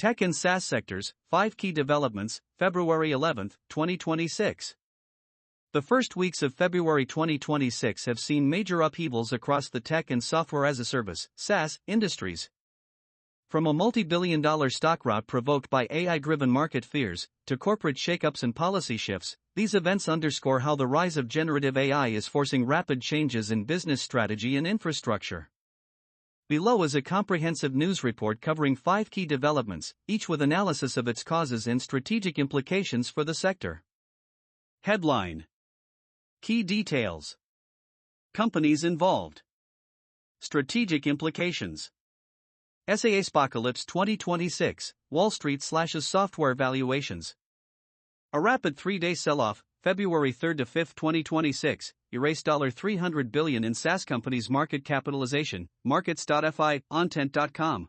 Tech and SaaS Sectors, 5 Key Developments, February 11, 2026. The first weeks of February 2026 have seen major upheavals across the tech and software as a service, SaaS, industries. From a multi-billion-dollar stock rout provoked by AI-driven market fears, to corporate shakeups and policy shifts, these events underscore how the rise of generative AI is forcing rapid changes in business strategy and infrastructure. Below is a comprehensive news report covering 5 key developments, each with analysis of its causes and strategic implications for the sector. Headline: Key details. Companies involved. Strategic implications. SaaSpocalypse 2026, Wall Street slashes software valuations. A rapid 3-day sell-off, February 3 to 5, 2026, erased $300 billion in SaaS companies' market capitalization, markets.fi, ontent.com.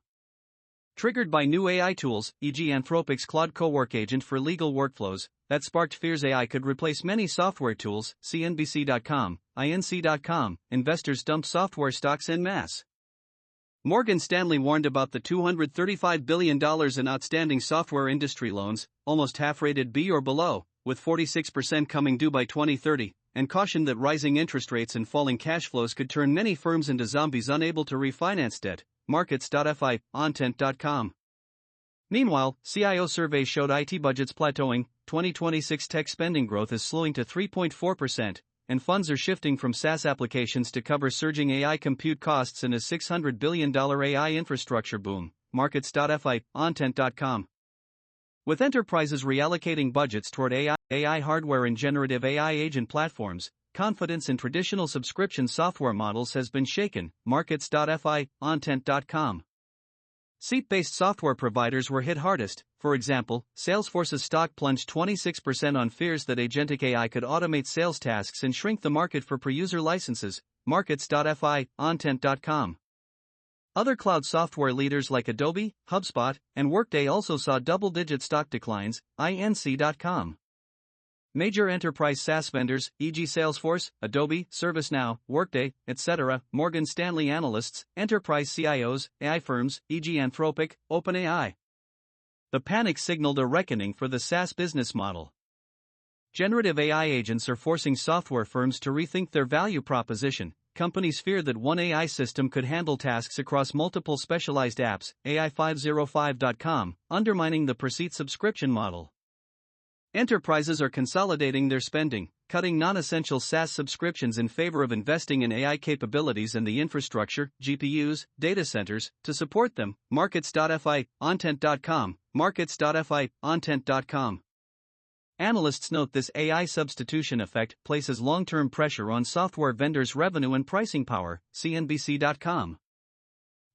Triggered by new AI tools, e.g. Anthropic's Claude Cowork agent for legal workflows, that sparked fears AI could replace many software tools, CNBC.com, INC.com, investors dumped software stocks en masse. Morgan Stanley warned about the $235 billion in outstanding software industry loans, almost half rated B or below, with 46% coming due by 2030, and cautioned that rising interest rates and falling cash flows could turn many firms into zombies unable to refinance debt, markets.fi, ontent.com. Meanwhile, CIO surveys showed IT budgets plateauing, 2026 tech spending growth is slowing to 3.4%, and funds are shifting from SaaS applications to cover surging AI compute costs in a $600 billion AI infrastructure boom, markets.fi, ontent.com. With enterprises reallocating budgets toward AI hardware and generative AI agent platforms, confidence in traditional subscription software models has been shaken, markets.fi, ontent.com. Seat-based software providers were hit hardest. For example, Salesforce's stock plunged 26% on fears that agentic AI could automate sales tasks and shrink the market for per-user licenses, markets.fi, ontent.com. Other cloud software leaders like Adobe, HubSpot, and Workday also saw double-digit stock declines, inc.com. Major enterprise SaaS vendors, e.g. Salesforce, Adobe, ServiceNow, Workday, etc., Morgan Stanley analysts, enterprise CIOs, AI firms, e.g. Anthropic, OpenAI. The panic signaled a reckoning for the SaaS business model. Generative AI agents are forcing software firms to rethink their value proposition. Companies fear that one AI system could handle tasks across multiple specialized apps, AI505.com, undermining the per-seat subscription model. Enterprises are consolidating their spending, cutting non-essential SaaS subscriptions in favor of investing in AI capabilities and the infrastructure, GPUs, data centers, to support them, markets.fi, ontent.com, markets.fi, ontent.com. Analysts note this AI substitution effect places long-term pressure on software vendors' revenue and pricing power, CNBC.com.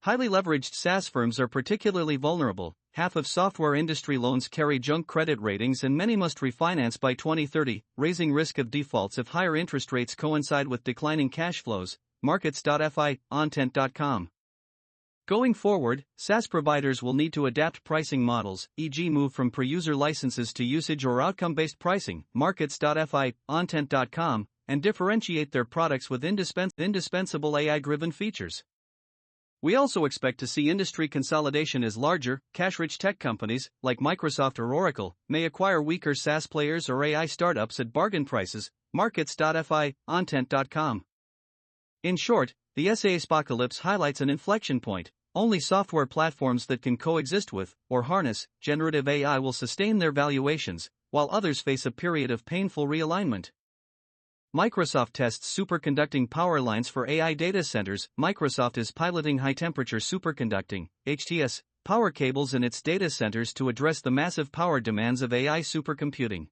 Highly leveraged SaaS firms are particularly vulnerable. Half of software industry loans carry junk credit ratings and many must refinance by 2030, raising risk of defaults if higher interest rates coincide with declining cash flows, markets.fi, ontent.com. Going forward, SaaS providers will need to adapt pricing models, e.g. move from per-user licenses to usage or outcome-based pricing, markets.fi, ontent.com, and differentiate their products with indispensable AI-driven features. We also expect to see industry consolidation as larger, cash-rich tech companies, like Microsoft or Oracle, may acquire weaker SaaS players or AI startups at bargain prices, markets.fi, ontent.com. In short, the SaaSpocalypse highlights an inflection point. Only software platforms that can coexist with, or harness, generative AI will sustain their valuations, while others face a period of painful realignment. Microsoft tests superconducting power lines for AI data centers. Microsoft is piloting high-temperature superconducting, HTS, power cables in its data centers to address the massive power demands of AI supercomputing.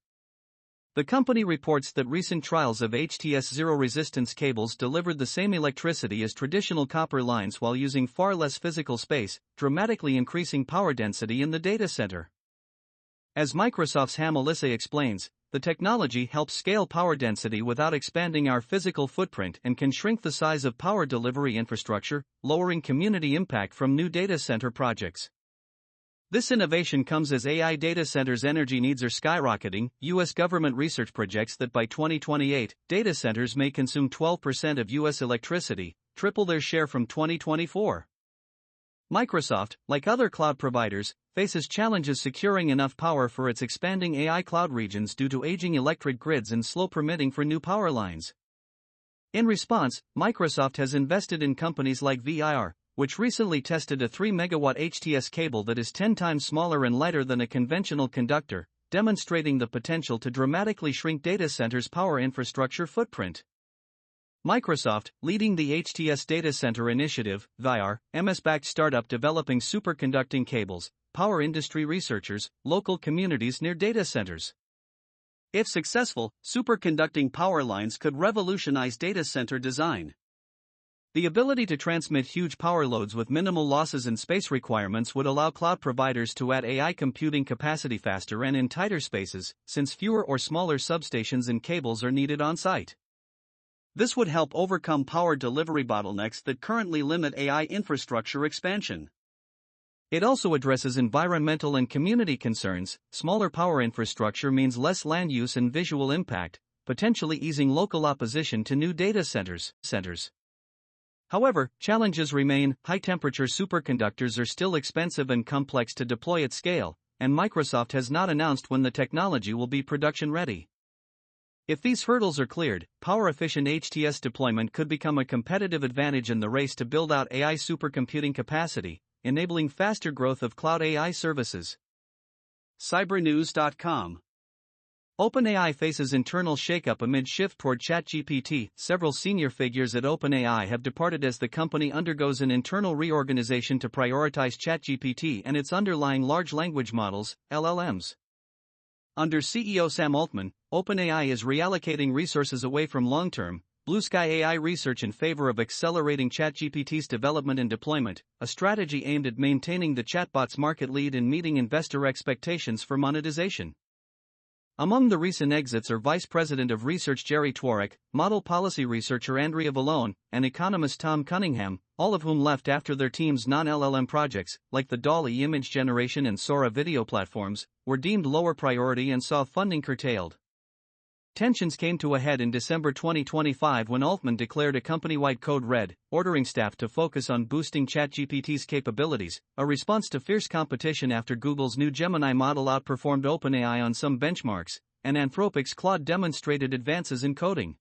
The company reports that recent trials of HTS zero-resistance cables delivered the same electricity as traditional copper lines while using far less physical space, dramatically increasing power density in the data center. As Microsoft's Ham Alyssa explains, the technology helps scale power density without expanding our physical footprint and can shrink the size of power delivery infrastructure, lowering community impact from new data center projects. This innovation comes as AI data centers' energy needs are skyrocketing. U.S. government research projects that by 2028, data centers may consume 12% of U.S. electricity, triple their share from 2024. Microsoft, like other cloud providers, faces challenges securing enough power for its expanding AI cloud regions due to aging electric grids and slow permitting for new power lines. In response, Microsoft has invested in companies like VIR, which recently tested a 3 megawatt HTS cable that is 10 times smaller and lighter than a conventional conductor, demonstrating the potential to dramatically shrink data centers' power infrastructure footprint. Microsoft, leading the HTS Data Center Initiative, VIR, MS-backed startup developing superconducting cables, power industry researchers, local communities near data centers. If successful, superconducting power lines could revolutionize data center design. The ability to transmit huge power loads with minimal losses and space requirements would allow cloud providers to add AI computing capacity faster and in tighter spaces, since fewer or smaller substations and cables are needed on site. This would help overcome power delivery bottlenecks that currently limit AI infrastructure expansion. It also addresses environmental and community concerns. Smaller power infrastructure means less land use and visual impact, potentially easing local opposition to new data centers. However, challenges remain. High-temperature superconductors are still expensive and complex to deploy at scale, and Microsoft has not announced when the technology will be production-ready. If these hurdles are cleared, power-efficient HTS deployment could become a competitive advantage in the race to build out AI supercomputing capacity, enabling faster growth of cloud AI services. Cybernews.com. OpenAI faces internal shakeup amid shift toward ChatGPT. Several senior figures at OpenAI have departed as the company undergoes an internal reorganization to prioritize ChatGPT and its underlying large language models, LLMs. Under CEO Sam Altman, OpenAI is reallocating resources away from long-term, blue-sky AI research in favor of accelerating ChatGPT's development and deployment, a strategy aimed at maintaining the chatbot's market lead and meeting investor expectations for monetization. Among the recent exits are Vice President of Research Jerry Tworek, model policy researcher Andrea Vallone, and economist Tom Cunningham, all of whom left after their team's non-LLM projects, like the DALL-E image generation and Sora video platforms, were deemed lower priority and saw funding curtailed. Tensions came to a head in December 2025 when Altman declared a company-wide code red, ordering staff to focus on boosting ChatGPT's capabilities, a response to fierce competition after Google's new Gemini model outperformed OpenAI on some benchmarks, and Anthropic's Claude demonstrated advances in coding.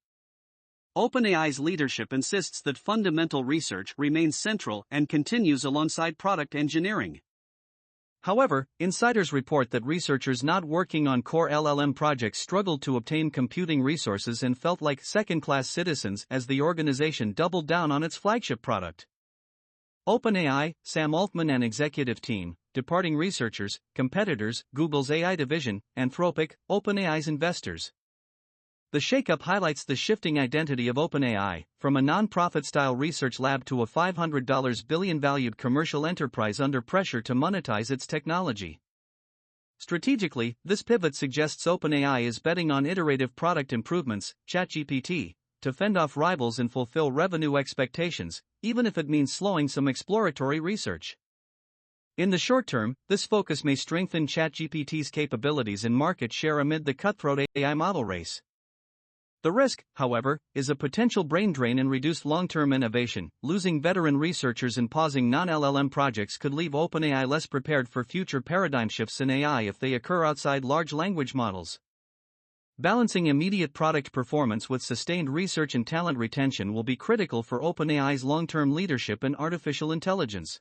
OpenAI's leadership insists that fundamental research remains central and continues alongside product engineering. However, insiders report that researchers not working on core LLM projects struggled to obtain computing resources and felt like second-class citizens as the organization doubled down on its flagship product. OpenAI, Sam Altman and executive team, departing researchers, competitors, Google's AI division, Anthropic, OpenAI's investors. The shakeup highlights the shifting identity of OpenAI, from a non-profit-style research lab to a $500 billion-valued commercial enterprise under pressure to monetize its technology. Strategically, this pivot suggests OpenAI is betting on iterative product improvements, ChatGPT, to fend off rivals and fulfill revenue expectations, even if it means slowing some exploratory research. In the short term, this focus may strengthen ChatGPT's capabilities and market share amid the cutthroat AI model race. The risk, however, is a potential brain drain and reduced long-term innovation. Losing veteran researchers and pausing non-LLM projects could leave OpenAI less prepared for future paradigm shifts in AI if they occur outside large language models. Balancing immediate product performance with sustained research and talent retention will be critical for OpenAI's long-term leadership in artificial intelligence.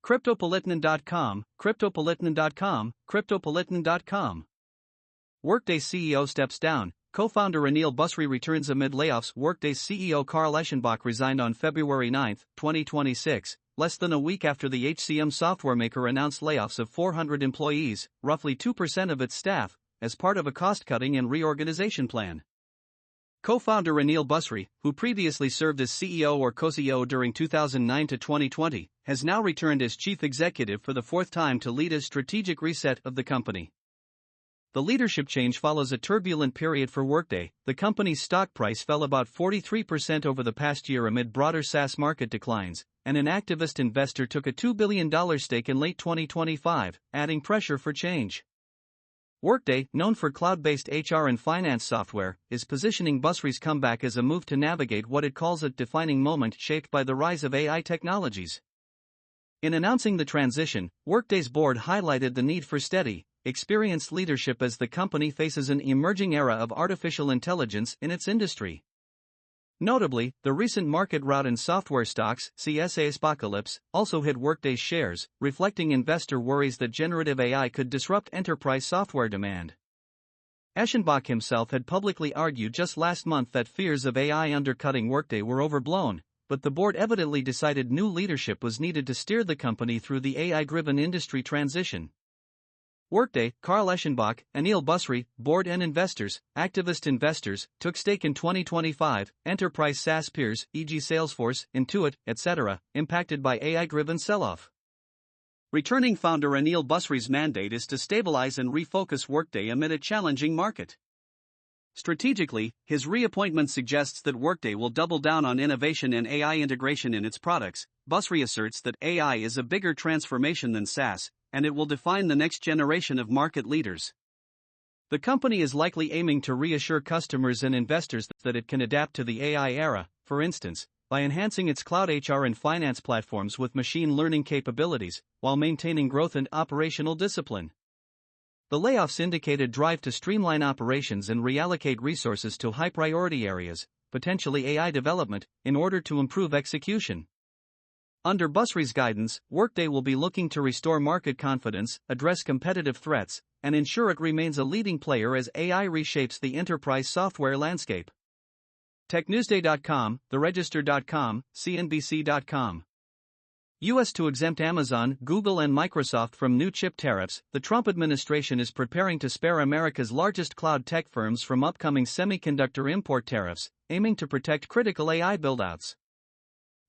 Cryptopolitan.com, Cryptopolitan.com. Workday CEO steps down. Co-founder Anil Basri returns amid layoffs. Workday's CEO Carl Eschenbach resigned on February 9, 2026, less than a week after the HCM software maker announced layoffs of 400 employees, roughly 2% of its staff, as part of a cost-cutting and reorganization plan. Co-founder Anil Basri, who previously served as CEO or co-CEO during 2009 to 2020, has now returned as chief executive for the fourth time to lead a strategic reset of the company. The leadership change follows a turbulent period for Workday. The company's stock price fell about 43% over the past year amid broader SaaS market declines, and an activist investor took a $2 billion stake in late 2025, adding pressure for change. Workday, known for cloud-based HR and finance software, is positioning Basri's comeback as a move to navigate what it calls a defining moment shaped by the rise of AI technologies. In announcing the transition, Workday's board highlighted the need for steady, experienced leadership as the company faces an emerging era of artificial intelligence in its industry. Notably, the recent market rout in software stocks, SaaSSpokenByAI, also hit Workday's shares, reflecting investor worries that generative AI could disrupt enterprise software demand. Eschenbach himself had publicly argued just last month that fears of AI undercutting Workday were overblown, but the board evidently decided new leadership was needed to steer the company through the AI-driven industry transition. Workday, Carl Eschenbach, Anil Busri, board and activist investors, took stake in 2025, enterprise SaaS peers, e.g. Salesforce, Intuit, etc., impacted by AI-driven sell-off. Returning founder Anil Busri's mandate is to stabilize and refocus Workday amid a challenging market. Strategically, his reappointment suggests that Workday will double down on innovation and AI integration in its products. Busri asserts that AI is a bigger transformation than SaaS, and it will define the next generation of market leaders. The company is likely aiming to reassure customers and investors that it can adapt to the AI era, for instance, by enhancing its cloud HR and finance platforms with machine learning capabilities, while maintaining growth and operational discipline. The layoffs indicate a drive to streamline operations and reallocate resources to high-priority areas, potentially AI development, in order to improve execution. Under Busri's guidance, Workday will be looking to restore market confidence, address competitive threats, and ensure it remains a leading player as AI reshapes the enterprise software landscape. TechNewsday.com, TheRegister.com, CNBC.com. U.S. to exempt Amazon, Google and Microsoft from new chip tariffs. The Trump administration is preparing to spare America's largest cloud tech firms from upcoming semiconductor import tariffs, aiming to protect critical AI buildouts.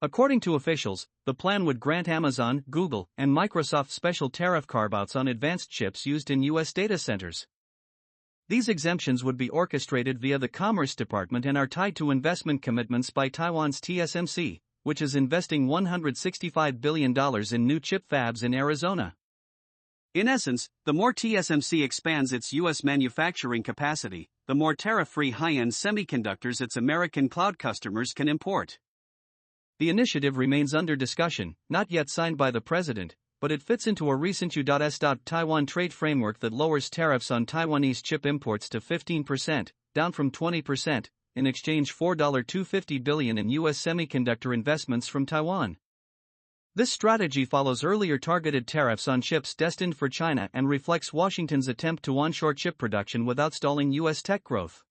According to officials, the plan would grant Amazon, Google, and Microsoft special tariff carve-outs on advanced chips used in U.S. data centers. These exemptions would be orchestrated via the Commerce Department and are tied to investment commitments by Taiwan's TSMC, which is investing $165 billion in new chip fabs in Arizona. In essence, the more TSMC expands its U.S. manufacturing capacity, the more tariff-free high-end semiconductors its American cloud customers can import. The initiative remains under discussion, not yet signed by the president, but it fits into a recent U.S. Taiwan trade framework that lowers tariffs on Taiwanese chip imports to 15%, down from 20%, in exchange for $250 billion in U.S. semiconductor investments from Taiwan. This strategy follows earlier targeted tariffs on chips destined for China and reflects Washington's attempt to onshore chip production without stalling U.S. tech growth.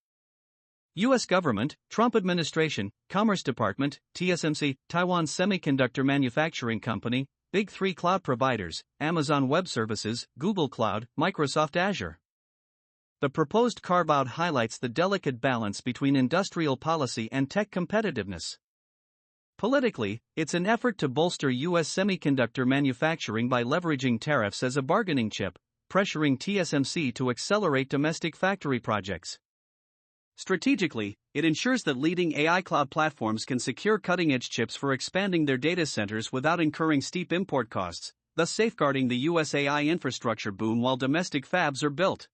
U.S. government, Trump administration, Commerce Department, TSMC, Taiwan Semiconductor Manufacturing Company, Big Three cloud providers, Amazon Web Services, Google Cloud, Microsoft Azure. The proposed carve-out highlights the delicate balance between industrial policy and tech competitiveness. Politically, it's an effort to bolster U.S. semiconductor manufacturing by leveraging tariffs as a bargaining chip, pressuring TSMC to accelerate domestic factory projects. Strategically, it ensures that leading AI cloud platforms can secure cutting-edge chips for expanding their data centers without incurring steep import costs, thus safeguarding the U.S. AI infrastructure boom while domestic fabs are built.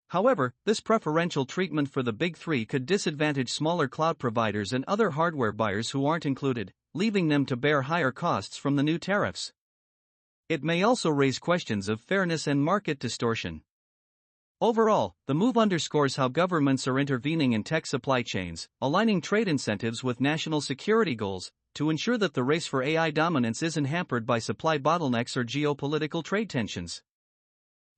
However, this preferential treatment for the Big Three could disadvantage smaller cloud providers and other hardware buyers who aren't included, leaving them to bear higher costs from the new tariffs. It may also raise questions of fairness and market distortion. Overall, the move underscores how governments are intervening in tech supply chains, aligning trade incentives with national security goals, to ensure that the race for AI dominance isn't hampered by supply bottlenecks or geopolitical trade tensions.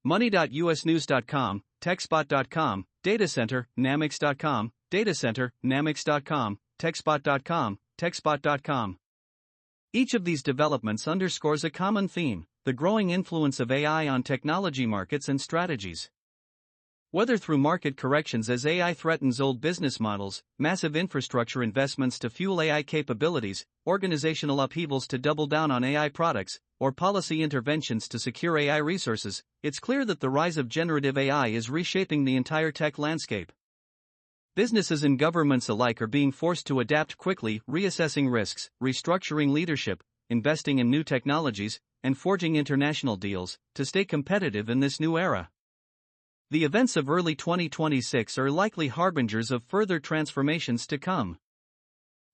Money.usnews.com, TechSpot.com, Datacenter, Namix.com, Datacenter, Namix.com, TechSpot.com, TechSpot.com. Each of these developments underscores a common theme: the growing influence of AI on technology markets and strategies. Whether through market corrections as AI threatens old business models, massive infrastructure investments to fuel AI capabilities, organizational upheavals to double down on AI products, or policy interventions to secure AI resources, it's clear that the rise of generative AI is reshaping the entire tech landscape. Businesses and governments alike are being forced to adapt quickly, reassessing risks, restructuring leadership, investing in new technologies, and forging international deals to stay competitive in this new era. The events of early 2026 are likely harbingers of further transformations to come.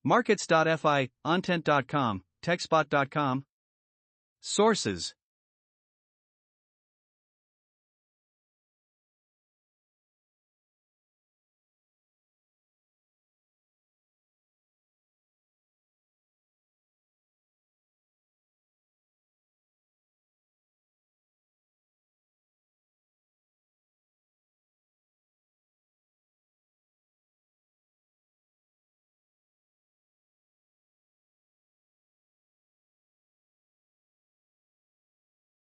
Markets.fi, Ontent.com, TechSpot.com. Sources: